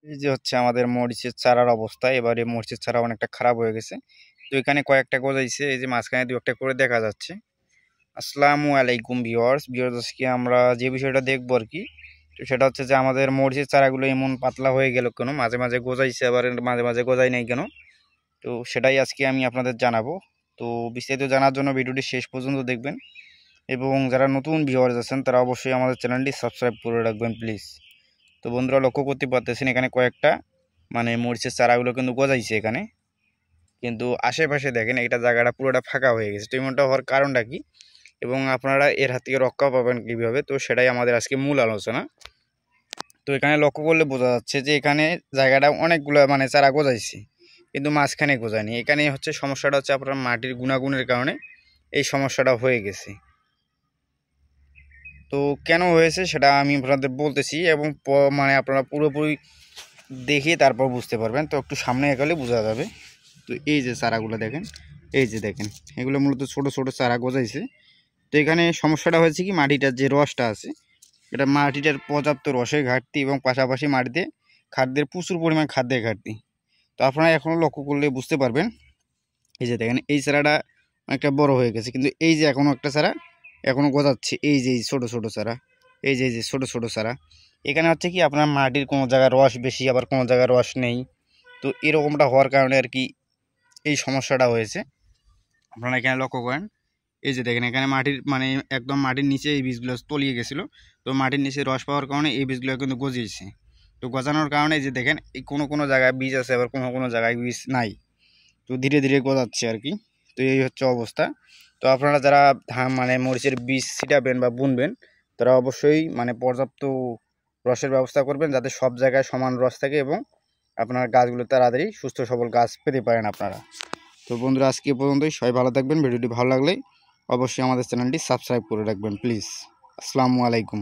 এই যে হচ্ছে আমাদের মরিচের চারার অবস্থা। এবারে মরিচের চারা অনেকটা খারাপ হয়ে গেছে। তো এখানে কয়েকটা গজাইছে, এই যে মাঝখানে দু একটা করে দেখা যাচ্ছে। আসসালামু আলাইকুম ভিউয়ার্স। আজকে আমরা যে বিষয়টা দেখবো আর কি, তো সেটা হচ্ছে যে আমাদের মরিচের চারাগুলো এমন পাতলা হয়ে গেল কেন, মাঝে মাঝে গজাইছে আবার মাঝে মাঝে গজাই নাই কেন। তো সেটাই আজকে আমি আপনাদের জানাবো। তো বিস্তারিত জানার জন্য ভিডিওটি শেষ পর্যন্ত দেখবেন, এবং যারা নতুন ভিউয়ার্স আছেন তারা অবশ্যই আমাদের চ্যানেলটি সাবস্ক্রাইব করে রাখবেন প্লিজ। তো বন্ধুরা, লক্ষ্য করতে পারতেছেন এখানে কয়েকটা মরিচের চারাগুলো কিন্তু গজাইছে এখানে, কিন্তু আশেপাশে দেখেন এটা জায়গাটা পুরোটা ফাঁকা হয়ে গেছে। তো এমনটা হওয়ার কারণটা কি, এবং আপনারা এর হাত থেকে রক্ষা পাবেন কীভাবে, তো সেটাই আমাদের আজকে মূল আলোচনা। তো এখানে লক্ষ্য করলে বোঝা যাচ্ছে যে এখানে জায়গাটা অনেকগুলো চারা গজাইছে, কিন্তু মাঝখানে গজায়নি। এখানে হচ্ছে সমস্যাটা হচ্ছে আপনার মাটির গুণাগুণের কারণে এই সমস্যাটা হয়ে গেছে। তো কেন হয়েছে সেটা আমি আপনাদের বলতেছি, এবং আপনারা পুরোপুরি দেখে তারপর বুঝতে পারবেন। তো একটু সামনে এগোলে বোঝা যাবে। তো এই যে চারাগুলো দেখেন, এই যে দেখেন, এগুলো মূলত ছোট ছোট চারা গজাইছে। তো এখানে সমস্যাটা হয়েছে কি, মাটিটার যে রসটা আছে, এটা মাটিটার পর্যাপ্ত রসের ঘাটতি, এবং পাশাপাশি মাটিতে খাদ্যের প্রচুর পরিমাণ খাদ্যের ঘাটতি। তো আপনারা এখনও লক্ষ্য করলে বুঝতে পারবেন। এই যে দেখেন, এই চারাটা অনেকটা বড় হয়ে গেছে, কিন্তু এই যে এখনও একটা চারা এখনও গজাচ্ছে। এই যে এই ছোটো ছোটো চারা, এই যে ছোটো ছোটো চারা। এখানে হচ্ছে কি, আপনার মাটির কোনো জায়গায় রস বেশি, আবার কোনো জায়গায় রস নেই। তো এরকমটা হওয়ার কারণে আর কি এই সমস্যাটা হয়েছে। আপনারা এখানে লক্ষ্য করেন, এই যে দেখেন এখানে মাটির একদম মাটির নিচে এই বীজগুলো তলিয়ে গেছিলো। তো মাটির নিচে রস পাওয়ার কারণে এই বীজগুলো কিন্তু গজিয়েছে। তো গজানোর কারণে এই যে দেখেন, এই কোনো কোনো জায়গায় বীজ আছে, আবার কোনো কোনো জায়গায় বীজ নাই। তো ধীরে ধীরে গজাচ্ছে আর কি। তো এই হচ্ছে অবস্থা। তো আপনারা যারা মরিচের বীজ ছিটাবেন বা বুনবেন, তারা অবশ্যই পর্যাপ্ত রসের ব্যবস্থা করবেন, যাতে সব জায়গায় সমান রস থাকে, এবং আপনার গাছগুলো তাড়াতাড়ি সুস্থ সবল গাছ পেতে পারেন আপনারা। তো বন্ধুরা, আজকে পর্যন্তই। সবাই ভালো থাকবেন। ভিডিওটি ভালো লাগলে অবশ্যই আমাদের চ্যানেলটি সাবস্ক্রাইব করে রাখবেন প্লিজ। আসসালামু আলাইকুম।